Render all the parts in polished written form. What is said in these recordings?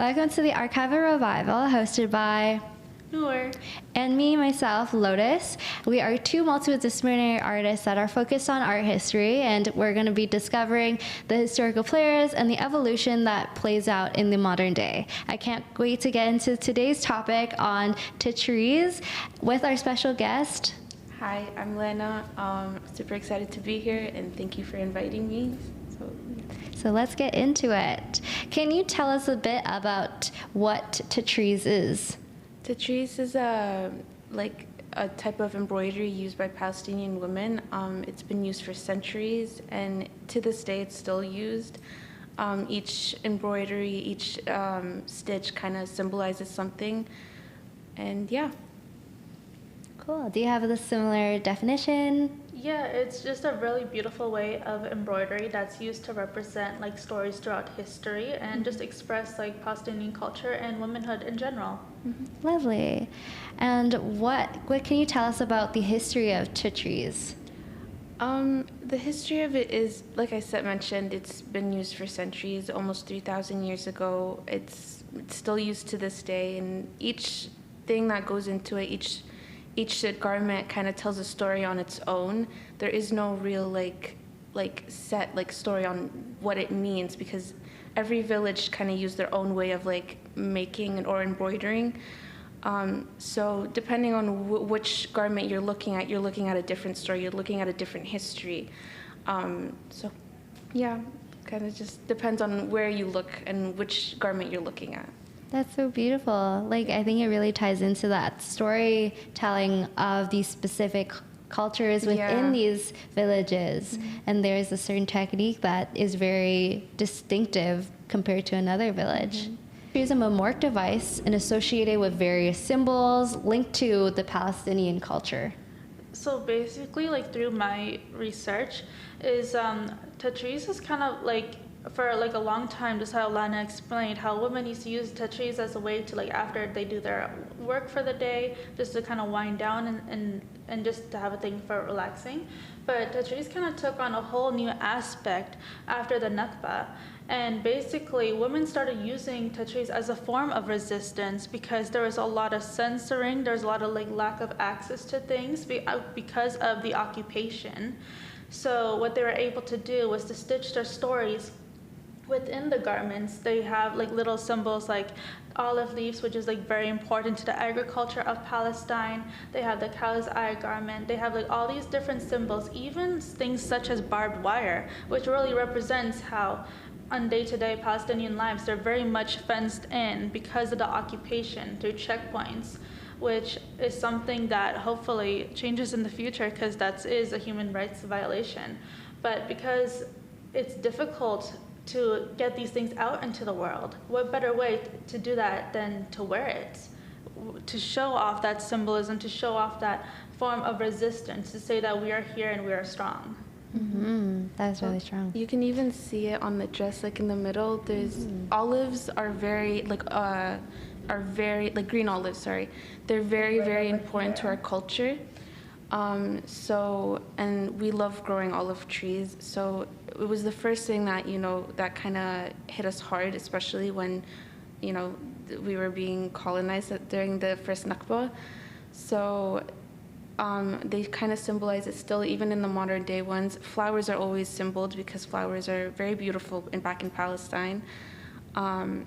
Welcome to the Archival Revival, hosted by Noor and me, myself, Lotus. We are two multidisciplinary artists that are focused on art history, and we're going to be discovering the historical players and the evolution that plays out in the modern day. I can't wait to get into today's topic on Tatreez with our special guest. Hi, I'm Lana. Super excited to be here, and thank you for inviting me. So let's get into it. Can you tell us a bit about what Tatreez is? Tatreez is a type of embroidery used by Palestinian women. It's been used for centuries, and to this day it's still used. Each embroidery, each stitch kind of symbolizes something, and yeah. Cool. Do you have a similar definition? Yeah, it's just a really beautiful way of embroidery that's used to represent like stories throughout history and just express like Palestinian culture and womanhood in general. Mm-hmm. Lovely. And what can you tell us about the history of Tatreez? The history of it is, like I mentioned, it's been used for centuries, almost 3,000 years ago. It's still used to this day, and each thing that goes into it, each garment kind of tells a story on its own. There is no real set story on what it means, because every village kind of used their own way of making or embroidering. So depending on which garment you're looking at a different story, you're looking at a different history. So yeah, kind of just depends on where you look and which garment you're looking at. That's so beautiful. I think it really ties into that storytelling of these specific cultures within these villages. Mm-hmm. And there's a certain technique that is very distinctive compared to another village. Mm-hmm. Here's a memoric device and associated with various symbols linked to the Palestinian culture. So basically, through my research, is Tatreez is kind of for a long time, just how Lana explained, how women used to use Tatreez as a way to after they do their work for the day, just to kind of wind down and just to have a thing for relaxing. But Tatreez kind of took on a whole new aspect after the Nakba. And basically, women started using Tatreez as a form of resistance because there was a lot of censoring, there's a lot of lack of access to things because of the occupation. So what they were able to do was to stitch their stories within the garments. They have little symbols like olive leaves, which is very important to the agriculture of Palestine. They have the cow's eye garment. They have all these different symbols, even things such as barbed wire, which really represents how on day-to-day Palestinian lives they're very much fenced in because of the occupation through checkpoints, which is something that hopefully changes in the future, because that is a human rights violation. But because it's difficult to get these things out into the world, what better way to do that than to wear it, to show off that symbolism, to show off that form of resistance, to say that we are here and we are strong. Mm-hmm. That's really strong. You can even see it on the dress, in the middle. There's olives are very green olives. Sorry, they're very important to our culture. And we love growing olive trees. So it was the first thing that, that kind of hit us hard, especially when, we were being colonized during the first Nakba. So they kind of symbolize it still, even in the modern day ones. Flowers are always symboled because flowers are very beautiful back in Palestine. And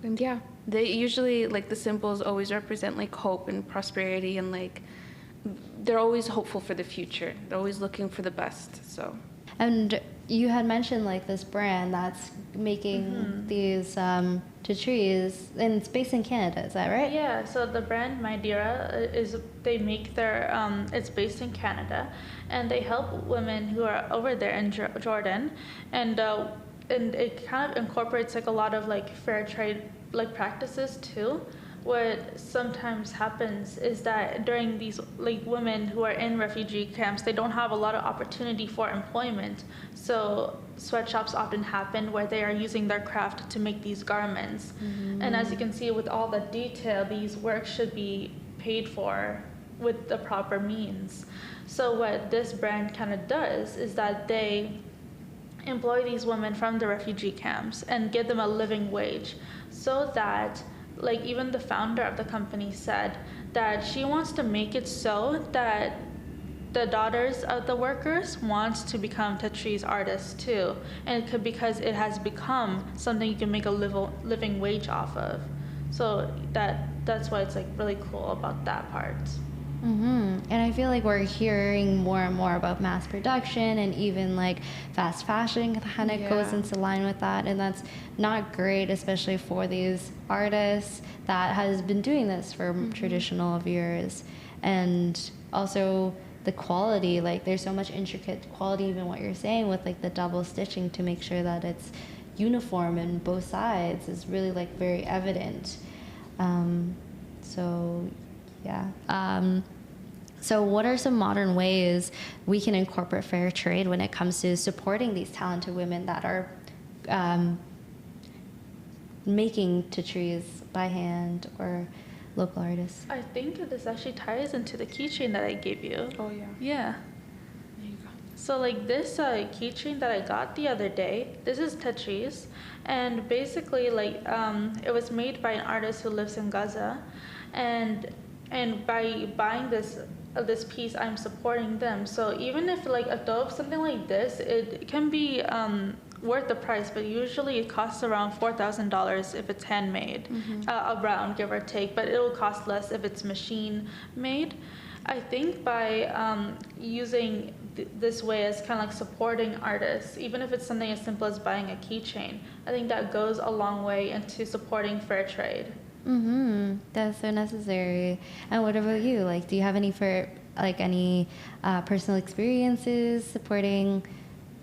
yeah, they usually, the symbols always represent hope and prosperity, and they're always hopeful for the future. They're always looking for the best. So. And you had mentioned this brand that's making these Tatreez, and it's based in Canada. Is that right? Yeah. So the brand Madeira they make their it's based in Canada, and they help women who are over there in Jordan, and it kind of incorporates a lot of fair trade practices too. What sometimes happens is that during these women who are in refugee camps, they don't have a lot of opportunity for employment. So sweatshops often happen where they are using their craft to make these garments. Mm-hmm. And as you can see with all the detail, these works should be paid for with the proper means. So what this brand kind of does is that they employ these women from the refugee camps and give them a living wage, so that, like, even the founder of the company said that she wants to make it so that the daughters of the workers wants to become Tatreez artists too, and it could, because it has become something you can make a living wage off of. So that's why it's like really cool about that part. And I feel like we're hearing more and more about mass production, and even like fast fashion kind of goes into line with that, and that's not great, especially for these artists that has been doing this for traditional years. And also the quality, like there's so much intricate quality, even what you're saying with like the double stitching to make sure that it's uniform in both sides is really like very evident. So what are some modern ways we can incorporate fair trade when it comes to supporting these talented women that are making Tatreez by hand, or local artists? I think this actually ties into the keychain that I gave you. Oh, yeah. Yeah. There you go. So like this keychain that I got the other day, this is Tatreez, and basically like it was made by an artist who lives in Gaza, and by buying this piece, I'm supporting them. So even if like a though of something like this, it can be worth the price, but usually it costs around $4,000 if it's handmade, around, give or take, but it'll cost less if it's machine made. I think by using this way as kind of like supporting artists, even if it's something as simple as buying a keychain, I think that goes a long way into supporting fair trade. That's so necessary. And what about you? Like, do you have any personal experiences supporting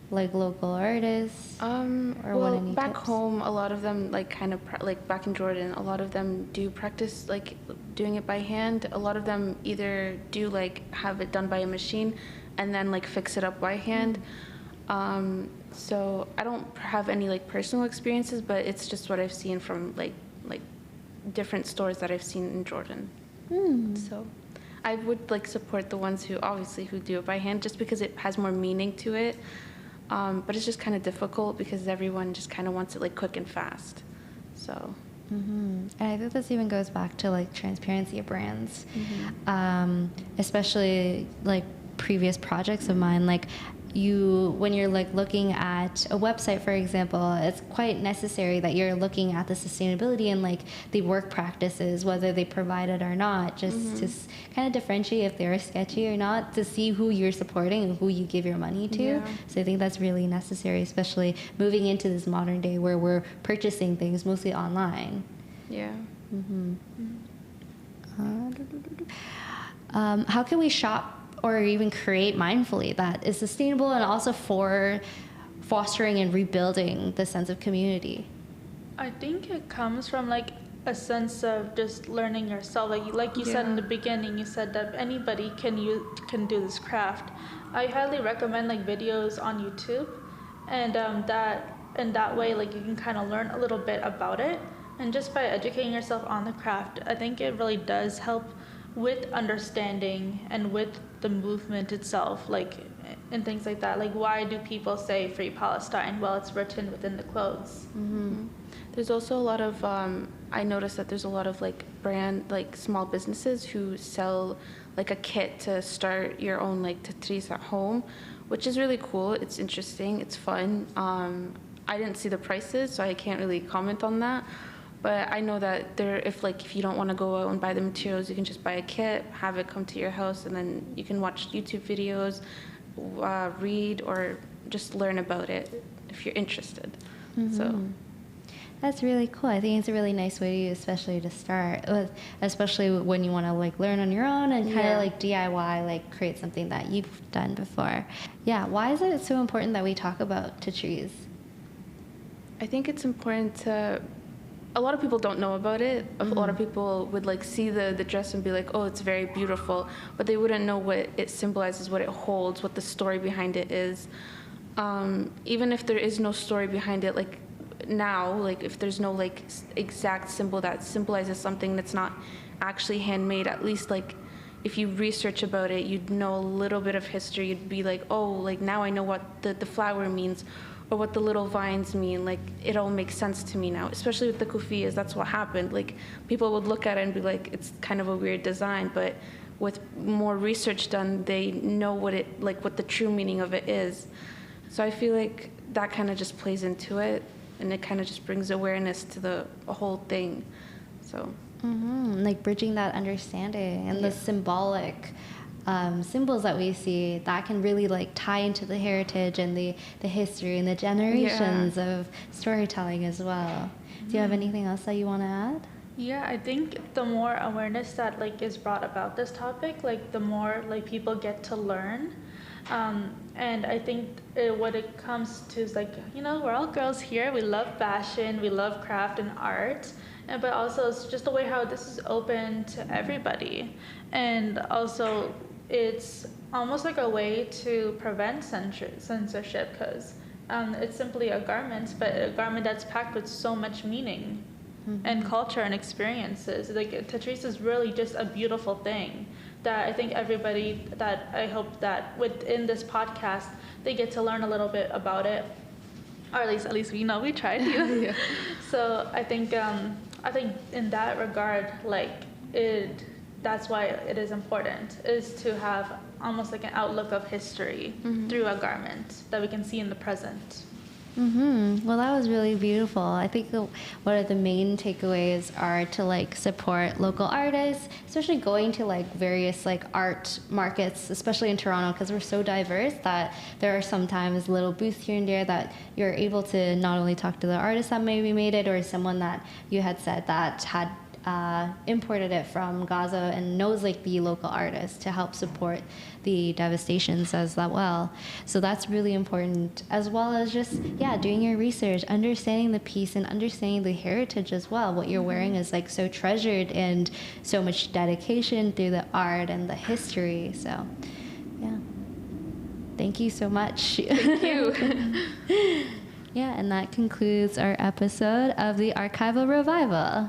like local artists? Well, back home, a lot of them like like back in Jordan, a lot of them do practice like doing it by hand. A lot of them either do like have it done by a machine and then like fix it up by hand. So I don't have any like personal experiences, but it's just what I've seen from like different stores that I've seen in Jordan. So I would like support the ones who do it by hand, just because it has more meaning to it. But it's just kind of difficult because everyone just kind of wants it like quick and fast. So. And I think this even goes back to like transparency of brands, especially like previous projects of mine. Like when you're like looking at a website, for example, it's quite necessary that you're looking at the sustainability and like the work practices, whether they provide it or not, just to kind of differentiate if they're sketchy or not, to see who you're supporting and who you give your money to. So I think that's really necessary, especially moving into this modern day where we're purchasing things mostly online. How can we shop or even create mindfully that is sustainable and also for fostering and rebuilding the sense of community? I think it comes from like a sense of just learning yourself. Like you said in the beginning, you said that anybody can do this craft. I highly recommend like videos on YouTube, and that way like you can kind of learn a little bit about it, and just by educating yourself on the craft, I think it really does help with understanding and with the movement itself, like, and things like that. Like, why do people say Free Palestine? Well, it's written within the clothes. There's also a lot of, I noticed that there's a lot of like small businesses who sell like a kit to start your own like Tatreez at home, which is really cool. It's interesting, it's fun. I didn't see the prices, so I can't really comment on that. But I know that if you don't want to go out and buy the materials, you can just buy a kit, have it come to your house, and then you can watch YouTube videos, read, or just learn about it if you're interested. So that's really cool. I think it's a really nice way, especially to start with, especially when you want to like learn on your own and kind of like DIY, like create something that you've done before. Yeah. Why is it so important that we talk about Tatreez? I think it's important to. A lot of people don't know about it. A lot of people would like see the dress and be like, oh, it's very beautiful, but they wouldn't know what it symbolizes, what it holds, what the story behind it is. Even if there is no story behind it, like now, like if there's no like exact symbol that symbolizes something that's not actually handmade, at least like if you research about it, you'd know a little bit of history. You'd be like, oh, like now I know what the flower means, or what the little vines mean. Like, it all makes sense to me now, especially with the kufiyas. That's what happened. Like, people would look at it and be like, it's kind of a weird design, but with more research done, they know what the true meaning of it is. So I feel like that kind of just plays into it, and it kind of just brings awareness to the whole thing. So like bridging that understanding and the symbolic symbols that we see that can really like tie into the heritage and the history and the generations of storytelling as well. Do you have anything else that you want to add? Yeah, I think the more awareness that like is brought about this topic, like the more like people get to learn. And I think what it comes to is like, you know, we're all girls here. We love fashion, we love craft and art, but also it's just the way how this is open to everybody. And also it's almost like a way to prevent censorship, because it's simply a garment, but a garment that's packed with so much meaning and culture and experiences. Like, Tatreez is really just a beautiful thing that I think everybody, that I hope that within this podcast, they get to learn a little bit about it, or at least we know we tried. Yeah. So I think in that regard, like that's why it is important, is to have almost like an outlook of history through a garment that we can see in the present. Well, that was really beautiful. I think one of the main takeaways are to like support local artists, especially going to like various like art markets, especially in Toronto, because we're so diverse that there are sometimes little booths here and there that you're able to not only talk to the artist that maybe made it, or someone that you had said that had imported it from Gaza and knows like the local artists to help support the devastations as well. So that's really important, as well as just doing your research, understanding the piece and understanding the heritage as well. What you're wearing is like so treasured and so much dedication through the art and the history. So thank you so much. Thank you. And that concludes our episode of the Archival Revival.